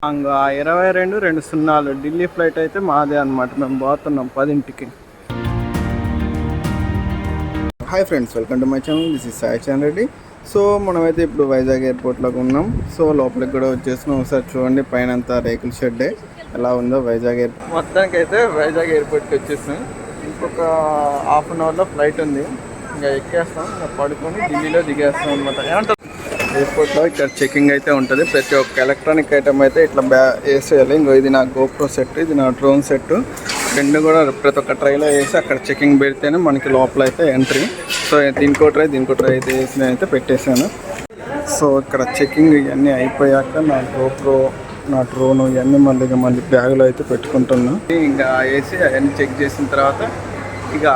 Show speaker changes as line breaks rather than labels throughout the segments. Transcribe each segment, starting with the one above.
ఇంకా 22:02 ఢిల్లీ ఫ్లైట్ అయితే మాదే అనమాట. మేము పోతున్నాం 10ంటికి. Hi friends, welcome to my channel. This is Saicharan Reddy. So మనమైతే ఇప్పుడు వైజాగ్ ఎయిర్పోర్ట్లోకి ఉన్నాం. సో లోపలికి కూడా వచ్చేసినాం. ఒకసారి చూడండి, పైన అంతా రేకుల షెడ్డే ఎలా ఉందో వైజాగ్ ఎయిర్పోర్ట్. మొత్తానికి అయితే వైజాగ్ ఎయిర్పోర్ట్కి వచ్చేసాం. ఇంకొక హాఫ్ అన్ అవర్లో ఫ్లైట్ ఉంది. ఇంకా ఎక్కేస్తాం, ఇంకా పడుకొని ఢిల్లీలో దిగేస్తాం అనమాట. ఏమంటారు, ఎయిర్పోర్ట్లో ఇక్కడ చెకింగ్ అయితే ఉంటుంది. ప్రతి ఒక్క ఎలక్ట్రానిక్ ఐటమ్ అయితే ఇట్లా వేసేయాలి. ఇంకో ఇది నా గోప్రో సెట్, ఇది నా డ్రోన్ సెట్, రెండు కూడా ప్రతి ఒక్క ట్రైలో వేసి అక్కడ చెకింగ్ పెడితేనే మనకి లోపల అయితే ఎంట్రీ. సో దీనికో ట్రై అయితే వేసి అయితే పెట్టేశాను. సో ఇక్కడ చెకింగ్ ఇవన్నీ అయిపోయాక నా గోప్రో, నా డ్రోన్ ఇవన్నీ మళ్ళీ బ్యాగులో అయితే పెట్టుకుంటున్నా. ఇంకా వేసి అవన్నీ చెక్ చేసిన తర్వాత ఇక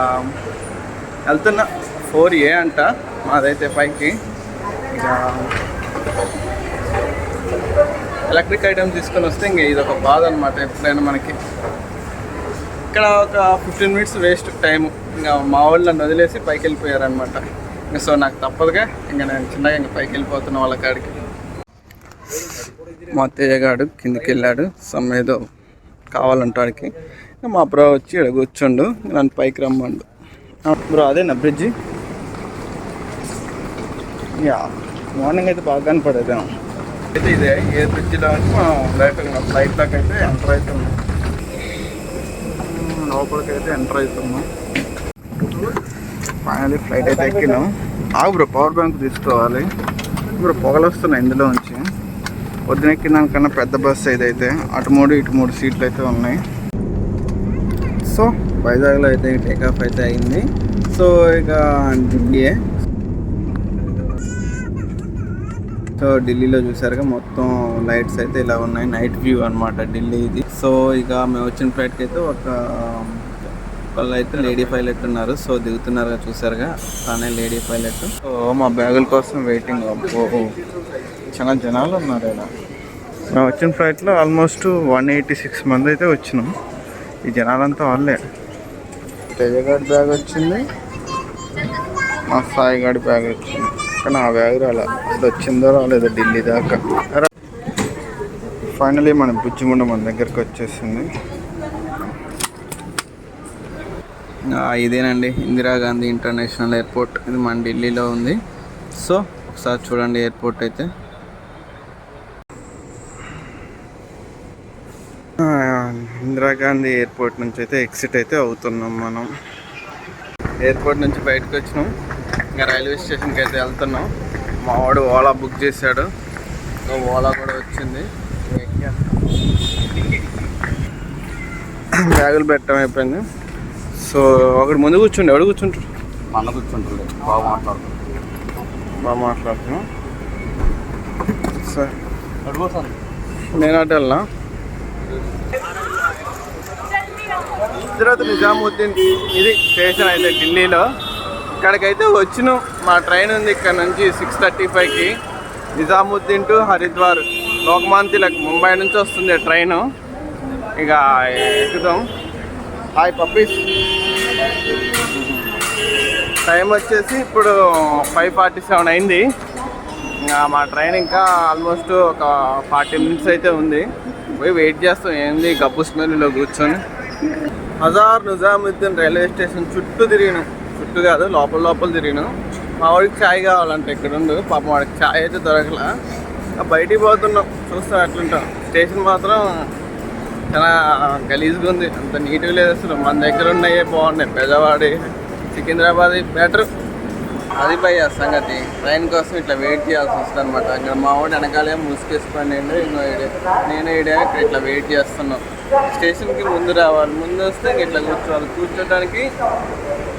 వెళ్తున్నా. 4A అంట మాదైతే పైకి. ఇక ఎలక్ట్రిక్ ఐటమ్స్ తీసుకొని వస్తే ఇంక ఇది ఒక బాధ అనమాట. ఎప్పుడైనా మనకి ఇక్కడ ఒక 15 మినిట్స్ వేస్ట్ టైము. ఇంకా మా వాళ్ళు నన్ను వదిలేసి పైకి వెళ్ళిపోయారనమాట. ఇంకా సో నాకు తప్పదుగా ఇంకా నేను చిన్నగా ఇంకా పైకి వెళ్ళిపోతున్నా వాళ్ళ కాడికి. మా తేజగాడు కిందికి వెళ్ళాడు, సమ్ ఏదో కావాలంటాడికి. మా బ్రో వచ్చి ఇక్కడ కూర్చోండు, నన్ను పైకి రమ్మండు. బ్రో అదేనా బ్రిడ్జి? యా, మార్నింగ్ అయితే బాగా కనపడేది. అయితే ఇదే ఏ బ్రిడ్జిలో మనం డైరెక్ట్గా ఫ్లైట్లోకి అయితే ఎంటర్ అవుతున్నాం. లోపలికైతే ఎంటర్ అవుతున్నాం. ఫైనలీ ఫ్లైట్ అయితే ఎక్కినాం. బ్రో పవర్ బ్యాంక్ తీసుకోవాలి. ఇప్పుడు పొగలు వస్తున్నాయి ఇందులో నుంచి. పొద్దున ఎక్కినాకన్నా పెద్ద బస్సు అయితే అటు 3 ఇటు 3 సీట్లు అయితే ఉన్నాయి. సో వైజాగ్లో అయితే టేకాఫ్ అయితే అయింది. సో ఇక ఢిల్లీయే. సో ఢిల్లీలో చూసారుగా మొత్తం లైట్స్ అయితే ఇలా ఉన్నాయి. నైట్ వ్యూ అనమాట ఢిల్లీ ఇది. సో ఇక మేము వచ్చిన ఫ్లైట్కి అయితే వాళ్ళు అయితే లేడీ పైలట్ ఉన్నారు. సో దిగుతున్నారుగా, చూసారుగా తానే లేడీ పైలట్. సో మా బ్యాగుల కోసం వెయిటింగ్. చాలా జనాలు ఉన్నారు ఇలా. మేము వచ్చిన ఫ్లైట్లో ఆల్మోస్ట్ 186 మంది అయితే వచ్చినాం. ఈ జనాలంతా వాళ్ళే. తేజగాడి బ్యాగ్ వచ్చింది, మా సాయిగాడి బ్యాగ్ వచ్చింది. కానీ ఆ బ్యాగ్ రాలే. అది వచ్చిందో రాలేదో ఢిల్లీ దాకా. ఫైనలీ మన బుజ్జిముండ మన దగ్గరికి వచ్చేసింది. ఇదేనండి ఇందిరాగాంధీ ఇంటర్నేషనల్ ఎయిర్పోర్ట్. ఇది మన ఢిల్లీలో ఉంది. సో ఒకసారి చూడండి ఎయిర్పోర్ట్ అయితే. ఇందిరాగాంధీ ఎయిర్పోర్ట్ నుంచి అయితే ఎగ్జిట్ అయితే అవుతున్నాం మనం. ఎయిర్పోర్ట్ నుంచి బయటకు వచ్చినాం. ఇంకా రైల్వే స్టేషన్కి అయితే వెళ్తున్నాం. మా వాడు ఓలా బుక్ చేశాడు. ఓలా కూడా వచ్చింది. బ్యాగులు పెట్టడం అయిపోయింది. సో ఒకటి ముందు కూర్చుండే, ఎవడు కూర్చుంటారు?
మన కూర్చుంటారు. బాగా
మాట్లాడుతున్నాం. సార్ నేను అటు వెళ్ళా. హజరత్ నిజాముద్దీన్ ఇది స్టేషన్ అయితే ఢిల్లీలో. ఇక్కడికైతే వచ్చినాం. మా ట్రైన్ ఉంది ఇక్కడ నుంచి 6:35కి. నిజాముద్దీన్ టు హరిద్వార్, లోకమాన్ తిలక్, ముంబై నుంచి వస్తుంది ట్రైను. ఇక ఎక్కుదాం. Hi puppies. టైం వచ్చేసి ఇప్పుడు 5:47 అయింది. ఇంకా మా ట్రైన్ ఇంకా ఆల్మోస్ట్ ఒక 40 మినిట్స్ అయితే ఉంది. పోయి వెయిట్ చేస్తాం. ఏంది గబ్బు స్మెల్లో కూర్చొని. హజార్ నిజాముద్దీన్ రైల్వే స్టేషన్ చుట్టూ తిరిగినాం. చుట్టూ కాదు, లోపల తిరిగినాం. మా వాడికి ఛాయ్ కావాలంటే ఇక్కడ ఉండు. పాపం వాడికి ఛాయ్ అయితే దొరకలా. బయటికి పోతున్నాం. చూస్తాం ఎట్లుంటాం. స్టేషన్ మాత్రం చాలా గలీజ్గా ఉంది. అంత నీట్గా లేదు అసలు. మన దగ్గర ఉన్నాయే బాగున్నాయి. పెద్దవాడి, సికింద్రాబాద్ బెటర్. అది భయ్య సంగతి. ట్రైన్ కోసం ఇట్లా వెయిట్ చేయాల్సి వస్తుంది అనమాట. ఇంకా మా వాడు వెనకాలే ముసుకేసుకొని ఇంకో ఐడియా, నేను ఐడియా ఇక్కడ ఇట్లా వెయిట్ చేస్తున్నాం. స్టేషన్కి ముందు రావాలి. ముందు వస్తే ఇంక ఇట్లా కూర్చోవాలి. కూర్చోడానికి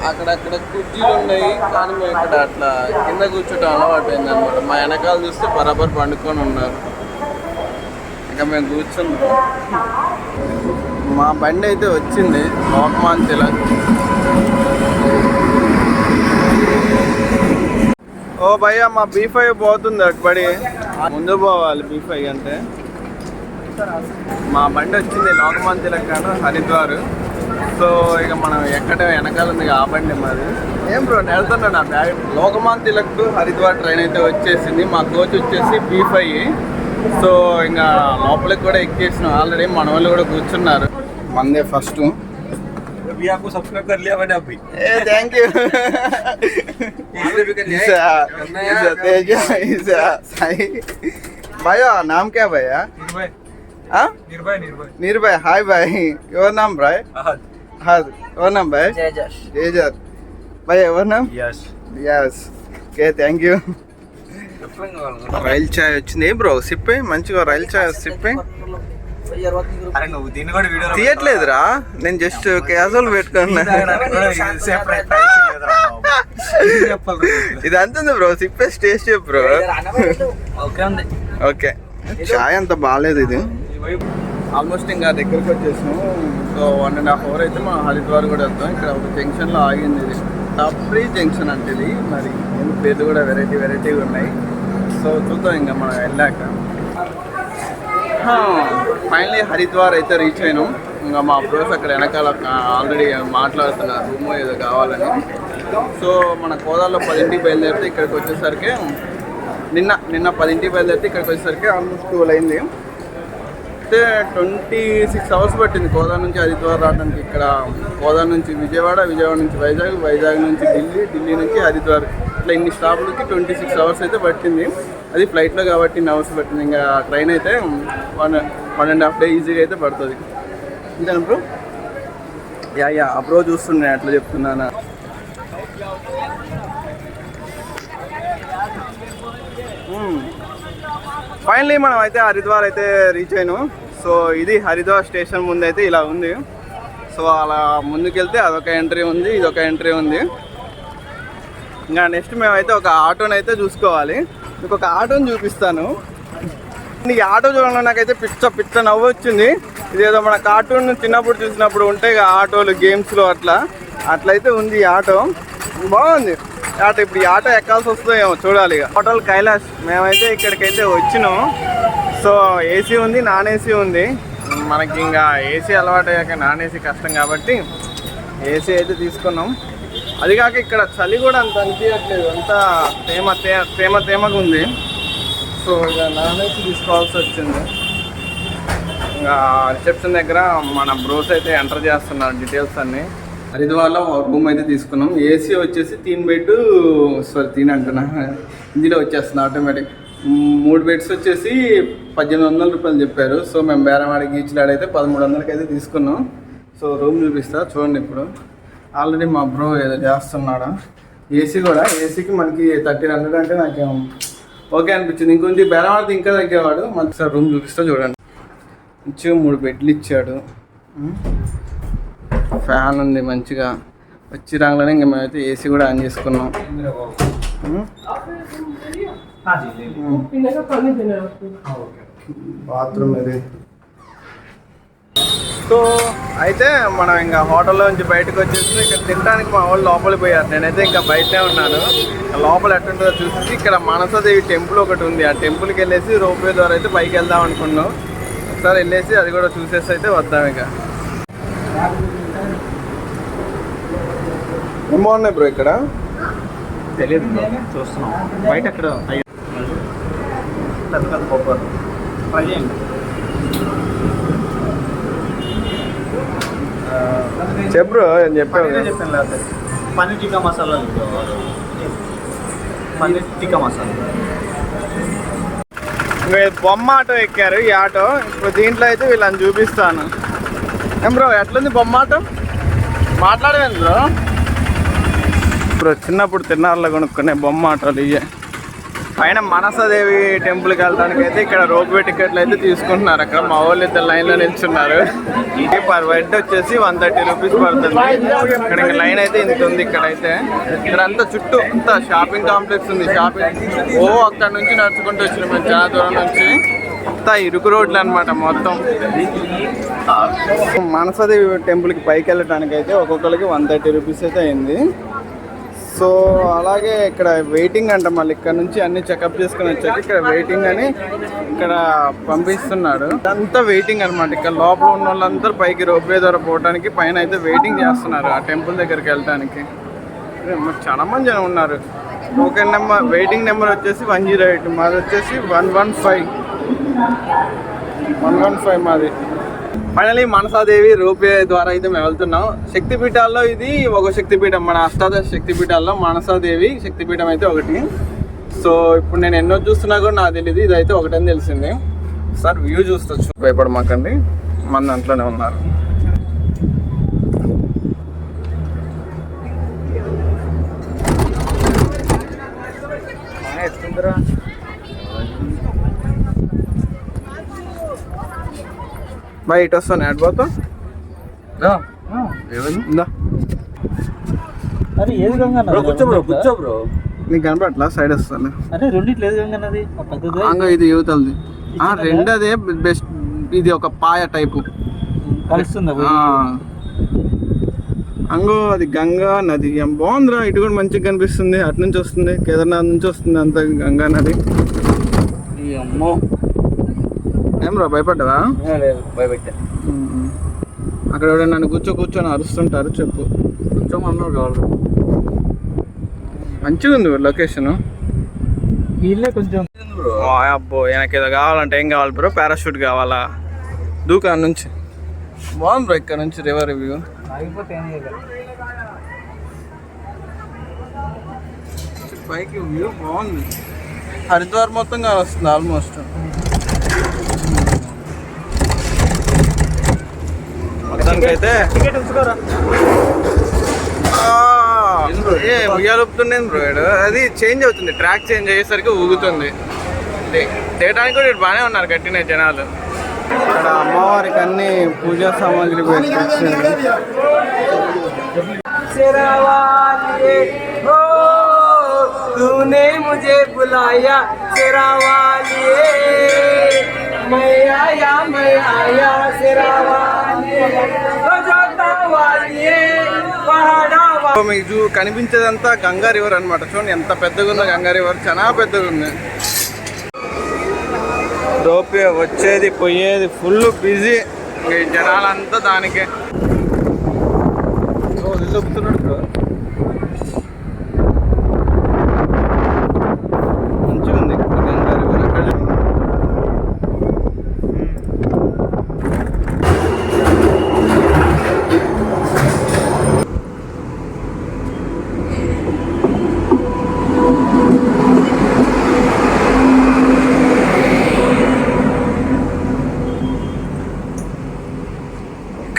అక్కడక్కడ కుర్చీలు ఉన్నాయి. కానీ మేము ఇక్కడ అట్లా కింద కూర్చోటం అలవాటు అయింది అనమాట. మా వెనకాల చూస్తే బరాబర్ పండుకొని ఉన్నారు. ఇంకా మేము కూర్చున్నాం. మా బండి అయితే వచ్చింది, లోకమాన్ తిలక్. ఓ భయ్యా, మా B5 పోతుంది అటుబడి. ముందు పోవాలి B5 అంటే. మా బండి వచ్చింది లోకమాన్ తిలక్ హరిద్వార్. సో ఇక మనం ఎక్కడ వెనకాల ఉంది ఆ బండి మరి. ఏం బ్రో వెళ్తున్నా నా bag. Lokmanya Tilak to Haridwar train అయితే వచ్చేసింది. మా కోచ్ వచ్చేసి B5. సో ఇంకా లోపలికి కూడా ఎక్కేసినాం ఆల్రెడీ మన వాళ్ళు కూడా కూర్చున్నారు. మందే ఫస్ట్.
సబ్స్క్రైబ్ कर लिया मैंने अभी.
Thank you. भैया नाम क्या भैया? निर्भय. हाय भाई, योर नाम भाई? अहद. योर नाम भाई? जयजर. भाई योर नाम? Yes. Okay thank you. Rail చాయ్ వచ్చింది బ్రో, సిప్పే మంచిగా రైల్ చాయ్ సిప్పే. తీయట్లేదురా, నేను జస్ట్ క్యాజువల్ పెట్టుకున్నా. ఇది అంతుంది బ్రో, సిప్పే టేస్ట్ చెప్పు బ్రో. ఓకే చాయ్ అంత బాగాలేదు ఇది. ఆల్మోస్ట్ ఇంకా దగ్గరకు వచ్చేసాము. సో 1.5 hours అయితే మనం హరిద్వార్ కూడా వెళ్తాం. ఇక్కడ ఒక జంక్షన్లో ఆగింది, ఇది టప్రీ జంక్షన్ అంటే ఇది. మరి పేర్లు కూడా వెరైటీగా ఉన్నాయి. సో చూద్దాం ఇంకా మనం వెళ్ళాక. ఫైనలీ హరిద్వార్ అయితే రీచ్ అయినాం. ఇంకా మా బ్రోస్ అక్కడ వెనకాల ఆల్రెడీ మాట్లాడుతున్నారు రూమ్ ఏదో కావాలని. సో మన కోదాల్లో 10ంటికి బయలుదేరితే ఇక్కడికి వచ్చేసరికి నిన్న 10ంటికి బయలుదేరితే ఇక్కడికి వచ్చేసరికి ఆల్మోస్ట్ 12 అయింది. అయితే 26 hours పట్టింది కోదా నుంచి హరిద్వార్ రావడానికి. ఇక్కడ కోదా నుంచి విజయవాడ నుంచి వైజాగ్ నుంచి ఢిల్లీ నుంచి హరిద్వార్, ఇట్లా ఇన్ని స్టాపులకి 26 hours అయితే పట్టింది. అది ఫ్లైట్లో కాబట్టి 10 hours పట్టింది. ఇంకా ట్రైన్ అయితే 1.5 days ఈజీగా అయితే పడుతుంది. ఇంతేనా బ్రో? యా అప్రో చూస్తుండే అట్లా చెప్తున్నాను. ఫైనలీ మనం అయితే హరిద్వార్ అయితే రీచ్ అయినాం. సో ఇది హరిద్వార్ స్టేషన్ ముందు అయితే ఇలా ఉంది. సో అలా ముందుకెళ్తే అదొక ఎంట్రీ ఉంది, ఇదొక ఎంట్రీ ఉంది. ఇంకా నెక్స్ట్ మేమైతే ఒక ఆటోని అయితే చూసుకోవాలి. మీకు ఒక ఆటోని చూపిస్తాను. ఈ ఆటో చూడంలో నాకైతే పిచ్చ నవ్వు వచ్చింది. ఇదేదో మన కార్టూన్ చిన్నప్పుడు చూసినప్పుడు ఉంటాయి ఆటోలు గేమ్స్లో, అట్లయితే ఉంది ఈ ఆటో. బాగుంది ఆటో. ఇప్పుడు ఈ ఆటో ఎక్కాల్సి వస్తుందో ఏమో చూడాలి. ఇక హోటల్ కైలాష్ మేమైతే ఇక్కడికైతే వచ్చినాం. సో ఏసీ ఉంది, నాన్ ఏసీ ఉంది. మనకి ఇంకా ఏసీ అలవాటు అయ్యాక నాన్ ఏసీ కష్టం కాబట్టి ఏసీ అయితే తీసుకున్నాం. అది కాక ఇక్కడ చలి కూడా అంత అనిపించట్లేదు, అంతా తేమగా ఉంది. సో ఇక నాన్ ఏసీ తీసుకోవాల్సి వచ్చింది. ఇంకా రిసెప్షన్ దగ్గర మన బ్రోస్ అయితే ఎంటర్ చేస్తున్నారు డీటెయిల్స్ అన్నీ. హరిద్వార్లో రూమ్ అయితే తీసుకున్నాం. ఏసీ వచ్చేసి 3 bed, సారీ 3 అంటున్నా, హిందీలో వచ్చేస్తుంది ఆటోమేటిక్. 3 beds వచ్చేసి 1800 రూపాయలు చెప్పారు. సో మేము బేరవాడికి ఇచ్చినాడైతే 1300కి అయితే తీసుకున్నాం. సో రూమ్ చూపిస్తా చూడండి. ఇప్పుడు ఆల్రెడీ మా బ్రో ఏదో చేస్తున్నాడు. ఏసీ కూడా, ఏసీకి మనకి 1300 అంటే నాకేం ఓకే అనిపించింది. ఇంకొంచెం బేరవాడికి ఇంకా తగ్గేవాడు. మనకి సార్ రూమ్ చూపిస్తా చూడండి. మంచిగా 3 బెడ్లు ఇచ్చాడు, ఫ్యాన్ ఉంది మంచిగా. వచ్చి రాగానే ఇంకా మేమైతే ఏసీ కూడా ఆన్ చేసుకున్నాం. బాత్రూమ్ ఇది. సో అయితే మనం ఇంకా హోటల్లో నుంచి బయటకు వచ్చేసి ఇక్కడ తినడానికి మా వాళ్ళు లోపలికి పోయారు. నేనైతే ఇంకా బయటనే ఉన్నాను. లోపల ఎట్టుంటుందో చూసి ఇక్కడ మనసాదేవి టెంపుల్ ఒకటి ఉంది. ఆ టెంపుల్కి వెళ్ళేసి రోప్వే ద్వారా అయితే పైకి వెళ్దాం అనుకున్నాం. ఒకసారి వెళ్ళేసి అది కూడా చూసేసి అయితే వద్దాం. ఇక ఏం బాగున్నాయి బ్రో ఇక్కడ?
తెలియదు బ్రో, చూస్తున్నాం బయట. అక్కడ
చెప్పు బ్రో, నేను చెప్పాను.
పన్నీర్ టిక్కా మసాలా, పన్నీర్ టిక్కా మసాలా.
బొమ్మ ఆటో ఎక్కారు. ఈ ఆటో ఇప్పుడు దీంట్లో అయితే వీళ్ళని చూపిస్తాను. ఏం బ్రో ఎట్లుంది బొమ్మ ఆటో? మాట్లాడేది బ్రో. ఇప్పుడు చిన్నప్పుడు తిన్నారులో కొనుక్కునే బొమ్మ ఆటోలు ఇవే. పైన మనసాదేవి టెంపుల్కి వెళ్ళడానికి అయితే ఇక్కడ రోప్వే టికెట్లు అయితే తీసుకుంటున్నారు. అక్కడ మా వాళ్ళు ఇద్దరు లైన్లో నిల్చున్నారు. పర్ హెడ్ వచ్చేసి 130 రూపీస్ పడుతుంది. ఇక్కడ ఇంకా లైన్ అయితే ఇంత ఉంది. ఇక్కడైతే ఇక్కడంతా చుట్టూ అంతా షాపింగ్ కాంప్లెక్స్ ఉంది. షాపింగ్ అక్కడ నుంచి నడుచుకుంటూ వచ్చినాం మేము చాలా దూరం నుంచి. అంతా ఇరుకు రోడ్లు అనమాట మొత్తం. మనసాదేవి టెంపుల్కి పైకి వెళ్ళడానికి అయితే ఒక్కొక్కరికి 130 రూపీస్ అయితే అయింది. సో అలాగే ఇక్కడ వెయిటింగ్ అంట. మళ్ళీ ఇక్కడ నుంచి అన్ని చెకప్ చేసుకుని వచ్చాక ఇక్కడ వెయిటింగ్ అని ఇక్కడ పంపిస్తున్నాడు. అంతా వెయిటింగ్ అనమాట. ఇక్కడ లోపల ఉన్న వాళ్ళందరూ పైకి రోప్వే ద్వారా పోవడానికి పైన అయితే వెయిటింగ్ చేస్తున్నారు ఆ టెంపుల్ దగ్గరికి వెళ్ళడానికి. చాలా మంది జనం ఉన్నారు. టోకెన్ నెంబర్, వెయిటింగ్ నెంబర్ వచ్చేసి 108, మాది వచ్చేసి 115. 115 మాది. ఫైనలీ మనసాదేవి రోపే ద్వారా అయితే మేము వెళ్తున్నాం. శక్తిపీఠాల్లో ఇది ఒక శక్తిపీఠం, మన అష్టాదశ శక్తిపీఠాల్లో మనసాదేవి శక్తిపీఠం అయితే ఒకటి. సో ఇప్పుడు నేను ఎన్నో చూస్తున్నా కూడా నాకు తెలియదు, ఇదైతే ఒకటని తెలిసింది. సార్ వ్యూ చూస్తొచ్చు, భయపడమాకండి, మన దాంట్లోనే ఉన్నారు. బయట వస్తాను యాడ్ పోతా
కూర్చో బ్రో.
నీకు కనపట్లా సైడ్ వస్తాను.
అరే రెండిట్లో
ఇది యువతలది రెండు, అదే బెస్ట్. ఇది ఒక పాయ టైపు అంగో, అది గంగా నది. ఏం బాగుందిరా, ఇటు కూడా మంచిగా కనిపిస్తుంది. అటు నుంచి వస్తుంది, కేదార్నాథ్ నుంచి వస్తుంది అంత గంగా నది. ఏం రా భయపడ్డావా?
భయపెట్టా.
అక్కడ ఎవరైనా నన్ను కూర్చొని అరుస్తుంటారు, చెప్పు.
కూర్చోమన్నారు కావాలి.
మంచిగా ఉంది లొకేషన్.
వీళ్ళే కొంచెం
అబ్బో, నాకు ఏదో కావాలంటే ఏం కావాలి బ్రో? పారాషూట్ కావాలా? దూకాన్ నుంచి బాగుంది బ్రో, ఇక్కడ నుంచి రివర్ వ్యూ. పైకి వ్యూ బాగుంది. హరిద్వార్ మొత్తం వస్తుంది ఆల్మోస్ట్. మొత్తానికి అయితే ఉయ్యాలుపుతుండేది బ్రో. అది చేంజ్ అవుతుంది, ట్రాక్ చేంజ్ అయ్యేసరికి ఊగుతుంది. చేయడానికి కూడా బాగానే ఉన్నారు కట్టిన జనాలు. ఇక్కడ అమ్మవారికి అన్ని పూజా సామాగ్రి మీకు కనిపించేదంతా గంగా రివర్ అనమాట. చూడండి ఎంత పెద్దగా ఉందో గంగా రివర్, చాలా పెద్దగా ఉంది. రోపే వచ్చేది పోయేది ఫుల్ బిజీ, జనాలంతా దానికే. చెప్తున్నాడు మంచిగా ఉంది గంగా రివర్. అక్కడ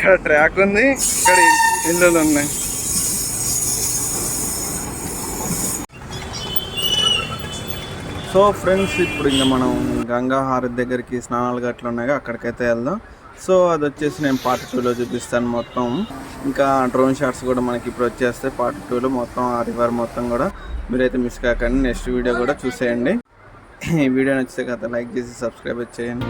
ఇక్కడ ట్రాక్ ఉంది, ఇక్కడ ఇల్లులు ఉన్నాయి. సో ఫ్రెండ్స్, ఇప్పుడు ఇంకా మనం గంగా హారతి దగ్గరికి స్నానాలు గట్ల ఉన్నాయి, అక్కడికైతే వెళ్దాం. సో అది వచ్చేసి నేను పార్ట్ 2లో చూపిస్తాను మొత్తం. ఇంకా డ్రోన్ షాట్స్ కూడా మనకి ఇప్పుడు వచ్చేస్తాయి పార్ట్ 2లో మొత్తం. ఆ రివర్ మొత్తం కూడా మీరైతే మిస్ కాకండి. నెక్స్ట్ వీడియో కూడా చూసేయండి. ఈ వీడియో నచ్చితే కదా లైక్ చేసి సబ్స్క్రైబ్ చేయండి.